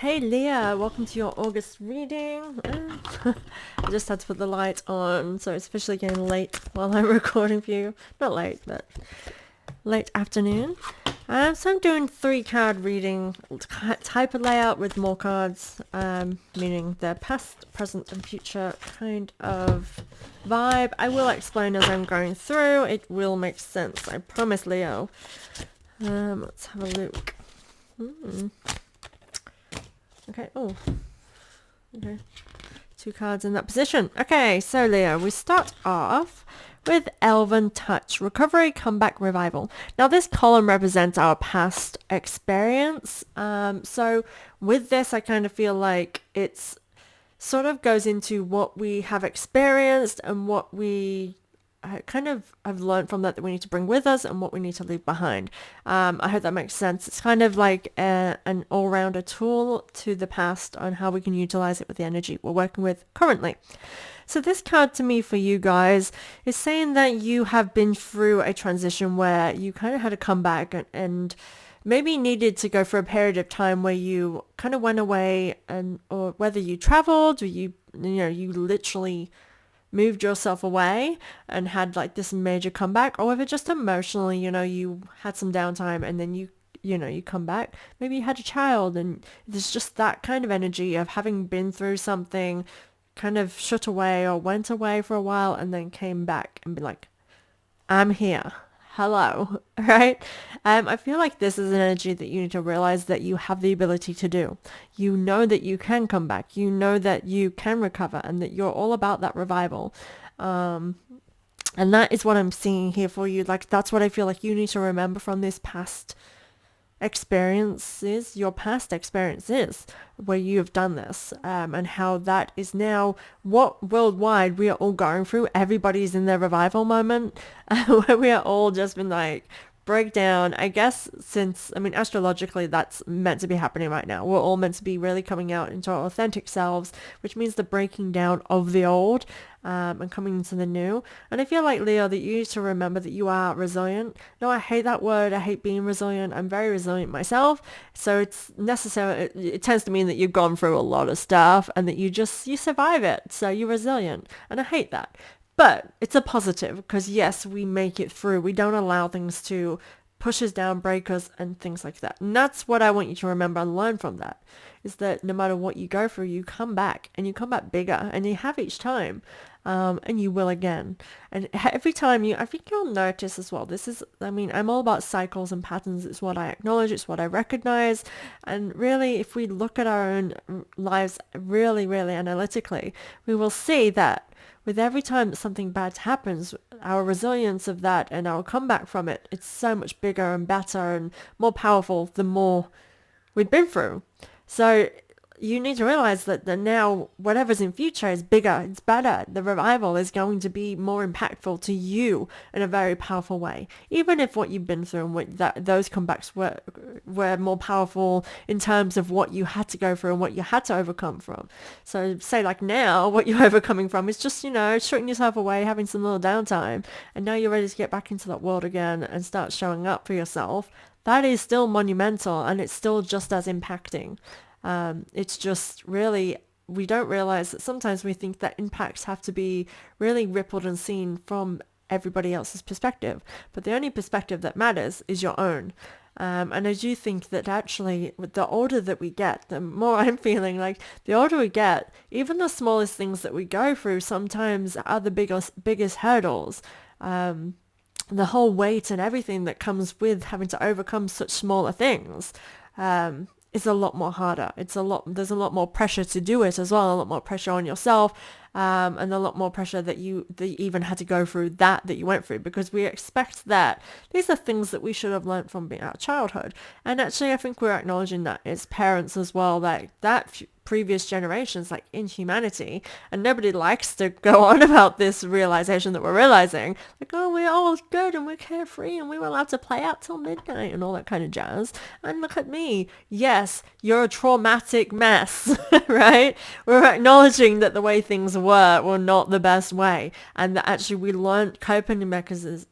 Hey Leah, welcome to your August reading. I just had to put the light on, so it's officially getting late while I'm recording for you. Not late, but late afternoon. So I'm doing 3 card reading type of layout with more cards, meaning the past, present and future kind of vibe. I will explain as I'm going through. It will make sense, I promise, Leo. Let's have a look. Okay, oh, okay. 2 cards in that position. Okay, so Leo, we start off with Elven Touch, Recovery, Comeback, Revival. Now this column represents our past experience. So with this, I kind of feel like it's sort of goes into what we have experienced and what we kind of have learned from that we need to bring with us and what we need to leave behind. I hope that makes sense. It's kind of like an all-rounder tool to the past on how we can utilize it with the energy we're working with currently. So this card to me for you guys is saying that you have been through a transition where you kind of had to come back and maybe needed to go for a period of time where you kind of went away, and or whether you traveled or you literally moved yourself away and had like this major comeback, or whether just emotionally, you had some downtime and then you come back. Maybe you had a child and there's just that kind of energy of having been through something, kind of shut away or went away for a while and then came back and be like, I'm here. Hello, right? I feel like this is an energy that you need to realize that you have the ability to do. You know that you can come back. You know that you can recover and that you're all about that revival. And that is what I'm seeing here for you. Like, that's what I feel like you need to remember from this past experiences, your past experiences where you have done this, and how that is now what worldwide we are all going through. Everybody's in their revival moment where we are all just been like breakdown, I guess, since, I mean, astrologically that's meant to be happening right now. We're all meant to be really coming out into our authentic selves, which means the breaking down of the old, and coming into the new. And I feel like, Leo, that you need to remember that you are resilient. No, I hate that word. I hate being resilient. I'm very resilient myself. So it's necessary. It tends to mean that you've gone through a lot of stuff and that you survive it. So you're resilient. And I hate that. But it's a positive because, yes, we make it through. We don't allow things to push us down, break us, and things like that. And that's what I want you to remember and learn from that, is that no matter what you go through, you come back, and you come back bigger, and you have each time, and you will again. And every time I think you'll notice as well, I'm all about cycles and patterns. It's what I acknowledge. It's what I recognize. And really, if we look at our own lives really, really analytically, we will see that with every time that something bad happens, our resilience of that and our comeback from it, it's so much bigger and better and more powerful the more we've been through. So you need to realize that now whatever's in future is bigger, it's better. The revival is going to be more impactful to you in a very powerful way. Even if what you've been through and those comebacks were more powerful in terms of what you had to go through and what you had to overcome from. So say like now, what you're overcoming from is just, shutting yourself away, having some little downtime, and now you're ready to get back into that world again and start showing up for yourself. That is still monumental and it's still just as impacting. It's just really, we don't realize that sometimes we think that impacts have to be really rippled and seen from everybody else's perspective. But the only perspective that matters is your own. And I do think that actually with the older that we get, the more I'm feeling like the older we get, even the smallest things that we go through sometimes are the biggest hurdles. The whole weight and everything that comes with having to overcome such smaller things. Is a lot more harder. There's a lot more pressure to do it as well, a lot more pressure on yourself, and a lot more pressure that you even had to go through that you went through, because we expect that these are things that we should have learned from being our childhood. And actually, I think we're acknowledging that as parents as well, that previous generations, like in humanity, and nobody likes to go on about this realization that we're realizing, like, oh, we're all good and we're carefree and we were allowed to play out till midnight and all that kind of jazz. And look at me. Yes, you're a traumatic mess, right? We're acknowledging that the way things not the best way, and that actually we learned coping mechanisms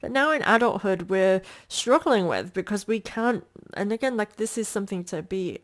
that now in adulthood we're struggling with because we can't. And again, like, this is something to be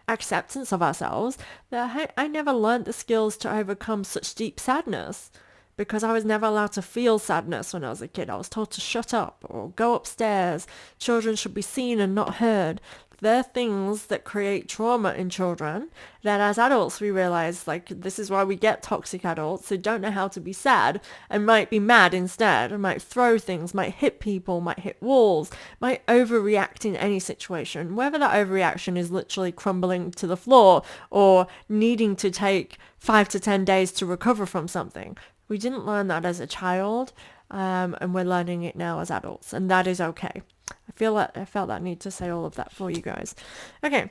acceptance of ourselves, that hey, I never learned the skills to overcome such deep sadness because I was never allowed to feel sadness when I was a kid. I was told to shut up or go upstairs. Children should be seen and not heard. They're things that create trauma in children that as adults we realize, like, this is why we get toxic adults who don't know how to be sad and might be mad instead, and might throw things, might hit people, might hit walls, might overreact in any situation, whether that overreaction is literally crumbling to the floor or needing to take 5 to 10 days to recover from something. We didn't learn that as a child, and we're learning it now as adults, and that is okay. I felt that need to say all of that for you guys. Okay,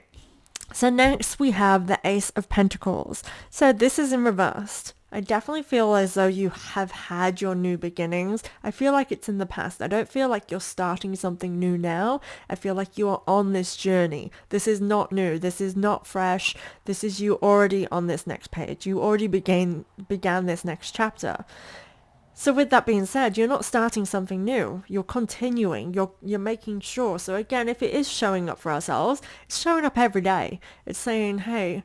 so next we have the Ace of Pentacles. So this is in reversed. I definitely feel as though you have had your new beginnings. I feel like it's in the past. I don't feel like you're starting something new now. I feel like you are on this journey. This is not new. This is not fresh. This is you already on this next page. You already began this next chapter. So with that being said, you're not starting something new. You're continuing. You're making sure. So again, if it is showing up for ourselves, it's showing up every day. It's saying, hey,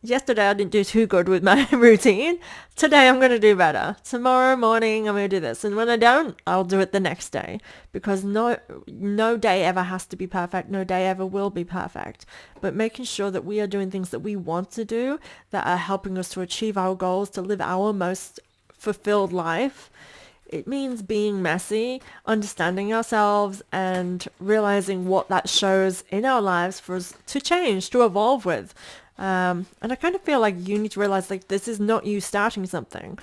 yesterday I didn't do too good with my routine. Today I'm going to do better. Tomorrow morning I'm going to do this. And when I don't, I'll do it the next day. Because no day ever has to be perfect. No day ever will be perfect. But making sure that we are doing things that we want to do, that are helping us to achieve our goals, to live our most fulfilled life. It means being messy, understanding ourselves, and realizing what that shows in our lives for us to change, to evolve with. And I kind of feel like you need to realize, like, this is not you starting something,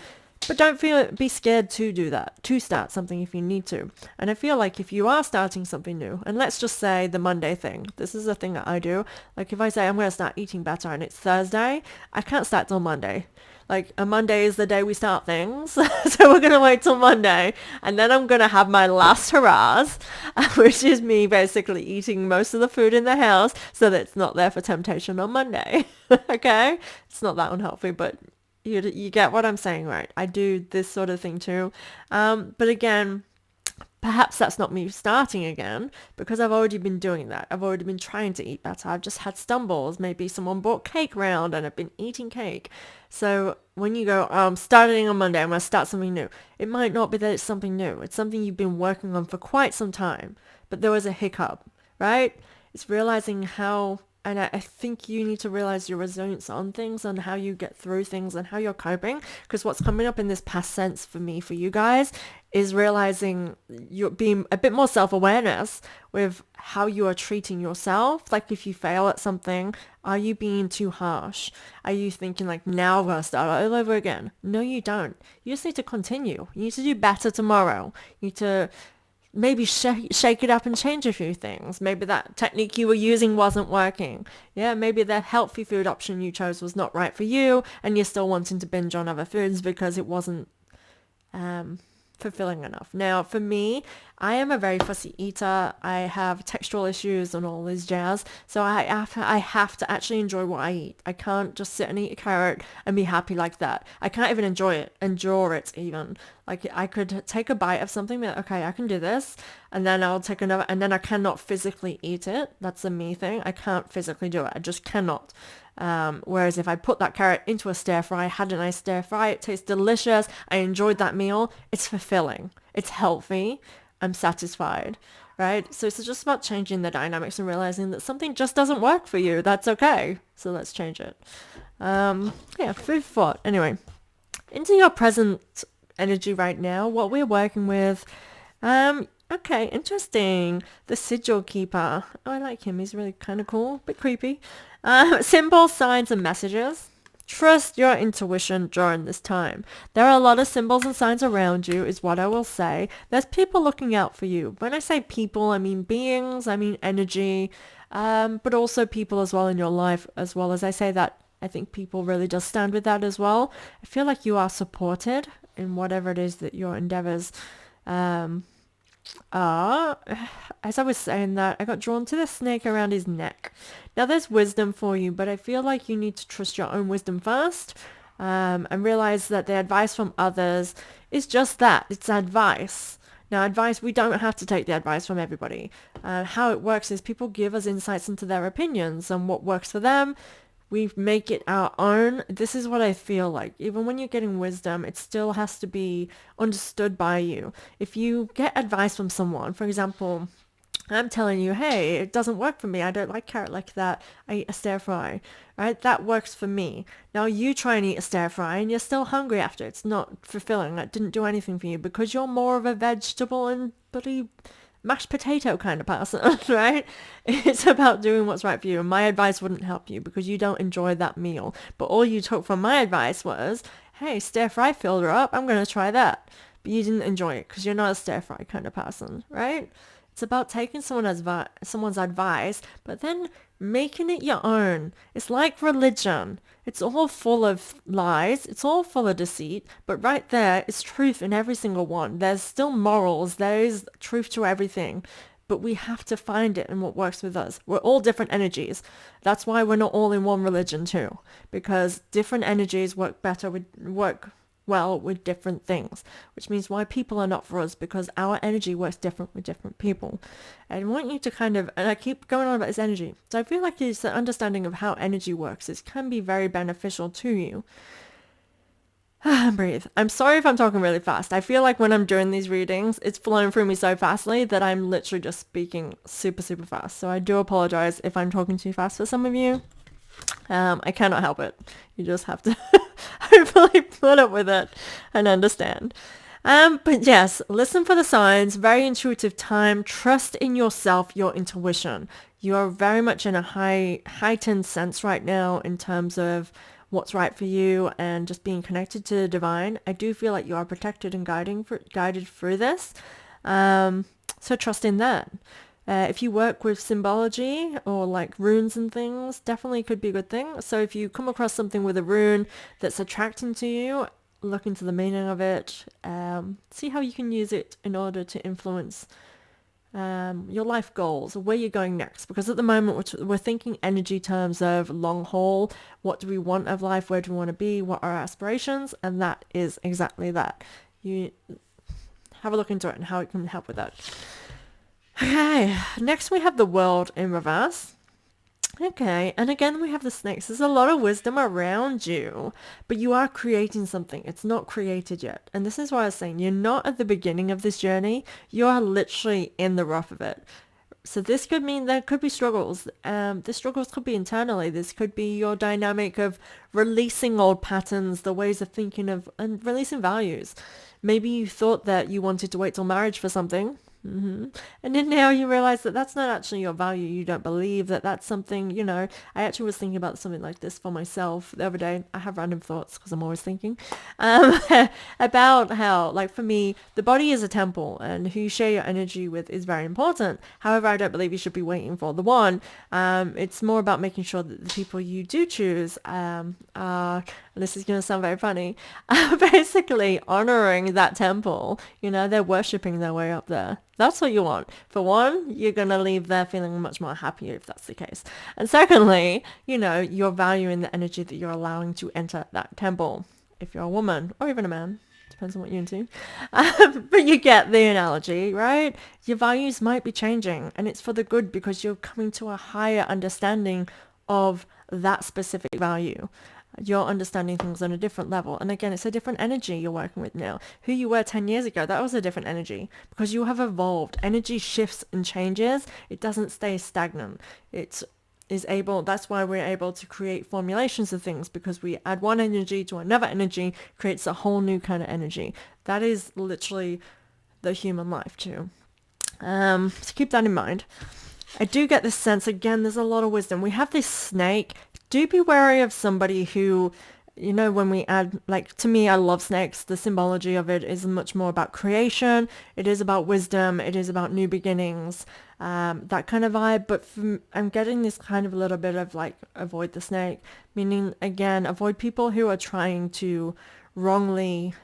but don't be scared to do that, to start something if you need to. And I feel like if you are starting something new, and let's just say the Monday thing, this is a thing that I do. Like, if I say I'm going to start eating better and it's Thursday, I can't start till Monday. Like, a Monday is the day we start things. So we're going to wait till Monday. And then I'm going to have my last hurrahs, which is me basically eating most of the food in the house so that it's not there for temptation on Monday. Okay? It's not that unhealthy, but you get what I'm saying, right? I do this sort of thing too. But again, perhaps that's not me starting again because I've already been doing that. I've already been trying to eat better. I've just had stumbles. Maybe someone brought cake round and I've been eating cake. So when you go, I'm starting on Monday, I'm going to start something new. It might not be that it's something new. It's something you've been working on for quite some time, but there was a hiccup, right? It's realizing how, and I think you need to realize your resilience on things and how you get through things and how you're coping. Because what's coming up in this past sense for me, for you guys, is realizing you're being a bit more self-awareness with how you are treating yourself. Like, if you fail at something, are you being too harsh? Are you thinking like, now I'm going to start all over again? No, you don't. You just need to continue. You need to do better tomorrow. You need to maybe shake it up and change a few things. Maybe that technique you were using wasn't working. Yeah, maybe the healthy food option you chose was not right for you and you're still wanting to binge on other foods because it wasn't fulfilling enough. Now, for me, I am a very fussy eater. I have textural issues and all this jazz. So I have to actually enjoy what I eat. I can't just sit and eat a carrot and be happy like that. I can't even endure it even. Like, I could take a bite of something that, okay, I can do this, and then I'll take another, and then I cannot physically eat it. That's a me thing. I can't physically do it. I just cannot. Whereas if I put that carrot into a stir fry, had a nice stir fry, it tastes delicious, I enjoyed that meal, it's fulfilling, it's healthy, I'm satisfied, right? So it's just about changing the dynamics and realizing that something just doesn't work for you. That's okay. So let's change it. Yeah, food for thought. Anyway, into your present energy right now, what we're working with. Okay, interesting. The Sigil Keeper. Oh, I like him. He's really kind of cool, bit creepy. Symbols, signs, and messages. Trust your intuition during this time. There are a lot of symbols and signs around you, is what I will say. There's people looking out for you. When I say people, I mean beings, I mean energy, but also people as well in your life, as well as I say that. I think people really does stand with that as well. I feel like you are supported in whatever it is that your endeavors Uh, as I was saying that, I got drawn to the snake around his neck. Now there's wisdom for you, but I feel like you need to trust your own wisdom first, and realize that the advice from others is just that. It's advice. Now, advice, we don't have to take the advice from everybody. How it works is people give us insights into their opinions and what works for them. We make it our own. This is what I feel like. Even when you're getting wisdom, it still has to be understood by you. If you get advice from someone, for example, I'm telling you, hey, it doesn't work for me. I don't like carrot like that. I eat a stir fry, right? That works for me. Now you try and eat a stir fry and you're still hungry after. It's not fulfilling. That didn't do anything for you because you're more of a vegetable and bloody mashed potato kind of person, right? It's about doing what's right for you. And my advice wouldn't help you because you don't enjoy that meal. But all you took from my advice was, hey, stir fry filled her up. I'm going to try that. But you didn't enjoy it because you're not a stir fry kind of person, right? It's about taking someone's advice, but then making it your own. It's like religion. It's all full of lies. It's all full of deceit. But right there is truth in every single one. There's still morals. There is truth to everything. But we have to find it in what works with us. We're all different energies. That's why we're not all in one religion too. Because different energies work well with different things, which means why people are not for us, because our energy works different with different people. And I want you to kind of, and I keep going on about this energy, so I feel like it's the understanding of how energy works. It can be very beneficial to you. Breathe. I'm sorry if I'm talking really fast. I feel like when I'm doing these readings, it's flowing through me so fastly that I'm literally just speaking super, super fast. So I do apologize if I'm talking too fast for some of you. I cannot help it. You just have to hopefully put up with it and understand. But yes, listen for the signs. Very intuitive time. Trust in yourself, your intuition. You are very much in a heightened sense right now in terms of what's right for you and just being connected to the divine. I do feel like you are protected and guided through this. So trust in that. If you work with symbology or like runes and things, definitely could be a good thing. So if you come across something with a rune that's attracting to you, look into the meaning of it. See how you can use it in order to influence your life goals, or where you're going next. Because at the moment we're thinking energy terms of long haul. What do we want of life? Where do we want to be? What are our aspirations? And that is exactly that. You have a look into it and how it can help with that. Okay, next we have the world in reverse. Okay, and again we have the snakes. There's a lot of wisdom around you, but you are creating something. It's not created yet. And this is why I was saying you're not at the beginning of this journey. You are literally in the rough of it. So this could mean there could be struggles. The struggles could be internally. This could be your dynamic of releasing old patterns, the ways of thinking of, and releasing values. Maybe you thought that you wanted to wait till marriage for something. And then now you realize that that's not actually your value. You don't believe that that's something, I actually was thinking about something like this for myself the other day. I have random thoughts because I'm always thinking about how, like for me, the body is a temple and who you share your energy with is very important. However, I don't believe you should be waiting for the one. It's more about making sure that the people you do choose are, and this is going to sound very funny, basically honoring that temple. They're worshipping their way up there. That's what you want. For one, you're going to leave there feeling much more happier if that's the case. And secondly, you're valuing the energy that you're allowing to enter that temple. If you're a woman or even a man, depends on what you're into. But you get the analogy, right? Your values might be changing and it's for the good because you're coming to a higher understanding of that specific value. You're understanding things on a different level. And again, it's a different energy you're working with now. Who you were 10 years ago, that was a different energy because you have evolved. Energy shifts and changes. It doesn't stay stagnant. That's why we're able to create formulations of things, because we add one energy to another energy, creates a whole new kind of energy. That is literally the human life too. So keep that in mind. I do get this sense, again, there's a lot of wisdom. We have this snake. Do be wary of somebody who, when we add, like, to me, I love snakes. The symbology of it is much more about creation. It is about wisdom. It is about new beginnings, that kind of vibe. But I'm getting this kind of a little bit of like, avoid the snake, meaning, again, avoid people who are trying to wrongly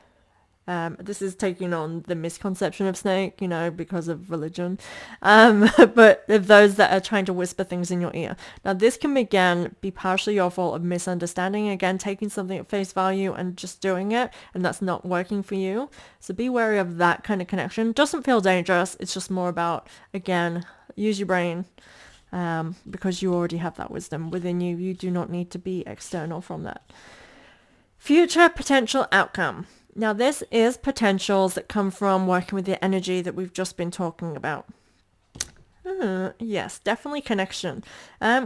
This is taking on the misconception of snake, because of religion. But those that are trying to whisper things in your ear. Now, this can again be partially your fault of misunderstanding, again, taking something at face value and just doing it, and that's not working for you. So be wary of that kind of connection. Doesn't feel dangerous. It's just more about, again, use your brain, because you already have that wisdom within you. You do not need to be external from that. Future potential outcome. Now, this is potentials that come from working with the energy that we've just been talking about. Yes, definitely connection.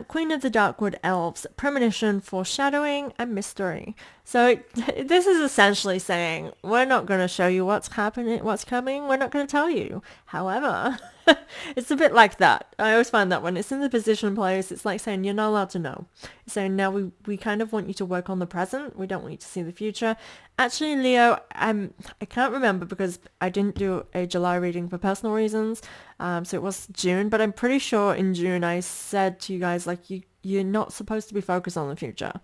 Queen of the Darkwood Elves, premonition, foreshadowing, and mystery. So this is essentially saying, we're not going to show you what's happening, what's coming. We're not going to tell you. However, it's a bit like that. I always find that when it's in the position place, it's like saying you're not allowed to know. It's saying now we kind of want you to work on the present. We don't want you to see the future. Actually, Leo, I can't remember because I didn't do a July reading for personal reasons. So it was June, but I'm pretty sure in June I said to you guys, like, you're not supposed to be focused on the future.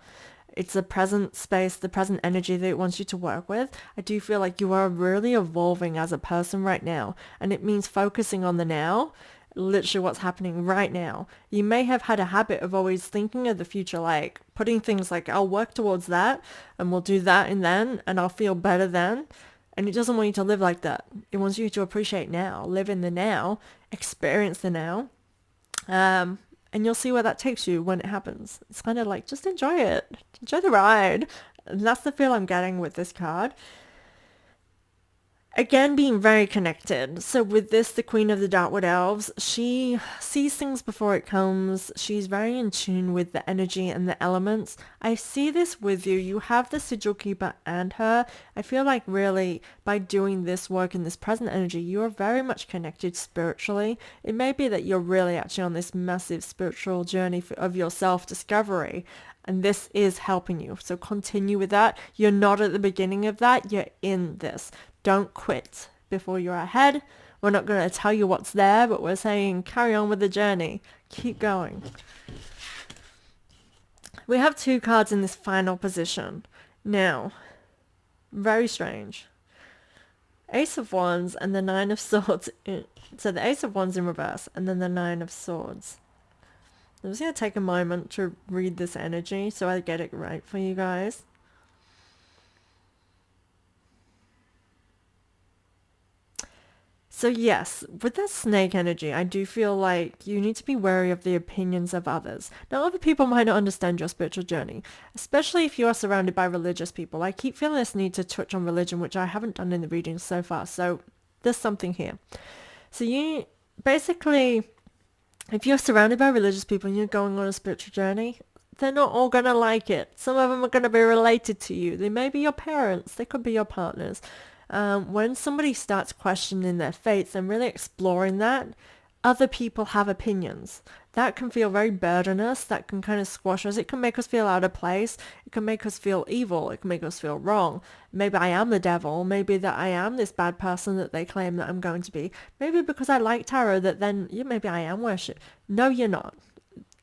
It's the present space, the present energy that it wants you to work with. I do feel like you are really evolving as a person right now, and it means focusing on the now, literally what's happening right now. You may have had a habit of always thinking of the future, like putting things like, I'll work towards that, and we'll do that and then, and I'll feel better then. And it doesn't want you to live like that. It wants you to appreciate now, live in the now, experience the now. And you'll see where that takes you when it happens. It's kind of like, just enjoy it. Enjoy the ride. And that's the feel I'm getting with this card. Again, being very connected. So with this, the Queen of the Darkwood Elves, she sees things before it comes. She's very in tune with the energy and the elements. I see this with you. You have the Sigil Keeper and her. I feel like really by doing this work in this present energy, you are very much connected spiritually. It may be that you're really actually on this massive spiritual journey of your self-discovery. And this is helping you. So continue with that. You're not at the beginning of that. You're in this. Don't quit before you're ahead. We're not going to tell you what's there, but we're saying carry on with the journey. Keep going. We have 2 cards in this final position. Now, very strange. Ace of Wands and the Nine of Swords. So the Ace of Wands in reverse and then the Nine of Swords. I'm just going to take a moment to read this energy so I get it right for you guys. So yes, with that snake energy, I do feel like you need to be wary of the opinions of others. Now, other people might not understand your spiritual journey, especially if you are surrounded by religious people. I keep feeling this need to touch on religion, which I haven't done in the readings so far, so there's something here. So you basically, if you're surrounded by religious people and you're going on a spiritual journey, they're not all going to like it. Some of them are going to be related to you. They may be your parents. They could be your partners. When somebody starts questioning their faiths and really exploring that, other people have opinions. That can feel very burdenous. That can kind of squash us. It can make us feel out of place. It can make us feel evil. It can make us feel wrong. Maybe I am the devil. Maybe that I am this bad person that they claim that I'm going to be. Maybe because I like tarot that then maybe I am worship. No, you're not.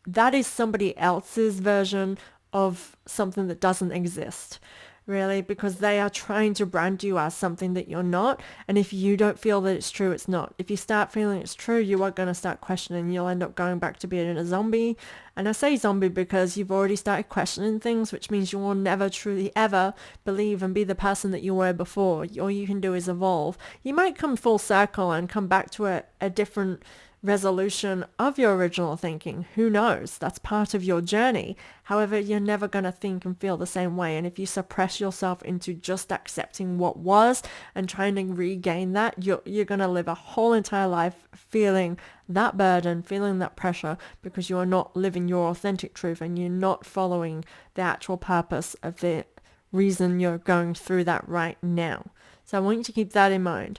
That is somebody else's version of something that doesn't exist. Really, because they are trying to brand you as something that you're not. And if you don't feel that it's true, it's not. If you start feeling it's true, you are going to start questioning. You'll end up going back to being a zombie. And I say zombie because you've already started questioning things, which means you will never truly ever believe and be the person that you were before. All you can do is evolve. You might come full circle and come back to a different resolution of your original thinking. Who knows? That's part of your journey. However, you're never going to think and feel the same way. And if you suppress yourself into just accepting what was and trying to regain that, you're going to live a whole entire life feeling that burden, feeling that pressure, because you are not living your authentic truth and you're not following the actual purpose of the reason you're going through that right now. So I want you to keep that in mind.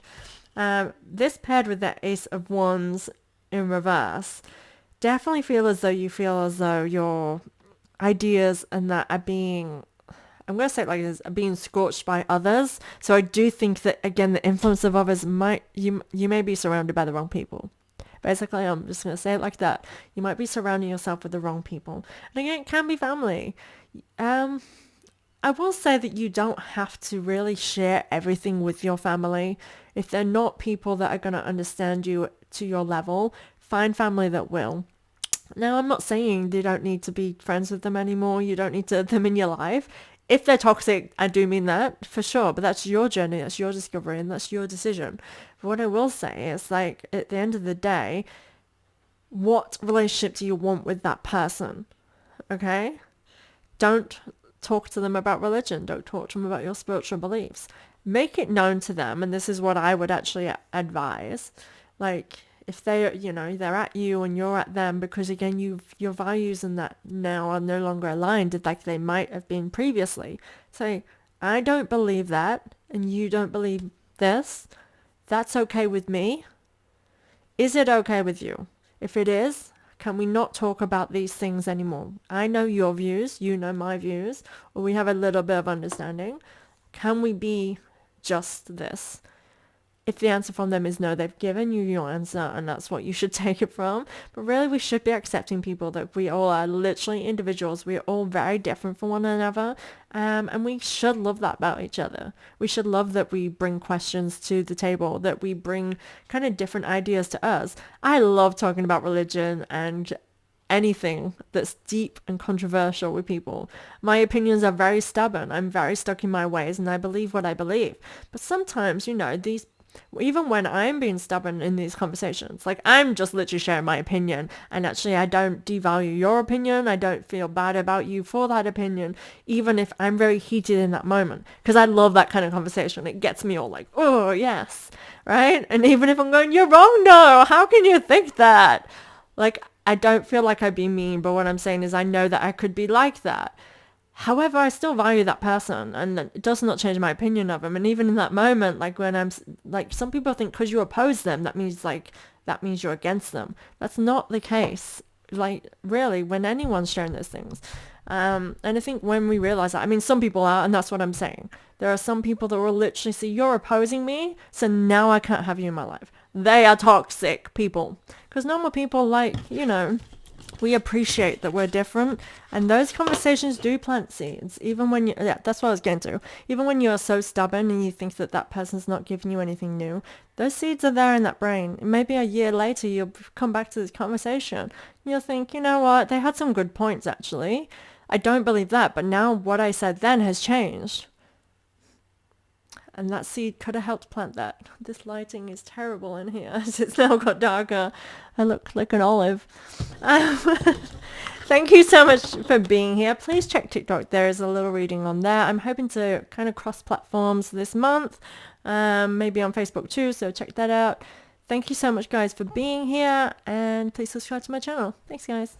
This paired with that Ace of Wands in reverse, definitely feel as though your ideas and that are being, I'm going to say it like this, are being scorched by others. So I do think that, again, the influence of others you may be surrounded by the wrong people. Basically, I'm just going to say it like that. You might be surrounding yourself with the wrong people. And again, it can be family. I will say that you don't have to really share everything with your family. If they're not people that are going to understand you to your level, find family that will. Now, I'm not saying you don't need to be friends with them anymore. You don't need them in your life. If they're toxic, I do mean that for sure, but that's your journey, that's your discovery, and that's your decision. But what I will say is, like, at the end of the day, what relationship do you want with that person? Okay? Don't talk to them about religion. Don't talk to them about your spiritual beliefs. Make it known to them, and this is what I would actually advise. Like, if they, they're at you and you're at them, because again, your values and that now are no longer aligned like they might have been previously. Say, I don't believe that, and you don't believe this. That's okay with me. Is it okay with you? If it is, can we not talk about these things anymore? I know your views, you know my views, or we have a little bit of understanding. Can we be just this? If the answer from them is no, they've given you your answer and that's what you should take it from. But really, we should be accepting people that we all are literally individuals. We're all very different from one another. And we should love that about each other. We should love that we bring questions to the table, that we bring kind of different ideas to us. I love talking about religion and anything that's deep and controversial with people. My opinions are very stubborn. I'm very stuck in my ways and I believe what I believe. But sometimes, these even when I'm being stubborn in these conversations, like I'm just literally sharing my opinion, and actually I don't devalue your opinion. I don't feel bad about you for that opinion, even if I'm very heated in that moment, because I love that kind of conversation. It gets me all like, oh yes, right? And even if I'm going, you're wrong, no, how can you think that? Like, I don't feel like I'd be mean, but what I'm saying is I know that I could be like that. However, I still value that person, and it does not change my opinion of them. And even in that moment, like when I'm like, some people think because you oppose them, that means you're against them. That's not the case. Like, really, when anyone's sharing those things. And I think when we realize that, I mean, some people are, and that's what I'm saying. There are some people that will literally say, you're opposing me, so now I can't have you in my life. They are toxic people. Because normal people, like, we appreciate that we're different, and those conversations do plant seeds. Even when that's what I was getting to. Even when you're so stubborn and you think that that person's not giving you anything new, those seeds are there in that brain. Maybe a year later, you'll come back to this conversation. And you'll think, you know what, they had some good points actually. I don't believe that, but now what I said then has changed. And that seed could have helped plant that. This lighting is terrible in here as it's now got darker. I look like an olive. Thank you so much for being here. Please check TikTok. There is a little reading on there. I'm hoping to kind of cross platforms this month. Maybe on Facebook too, so check that out. Thank you so much, guys, for being here. And please subscribe to my channel. Thanks, guys.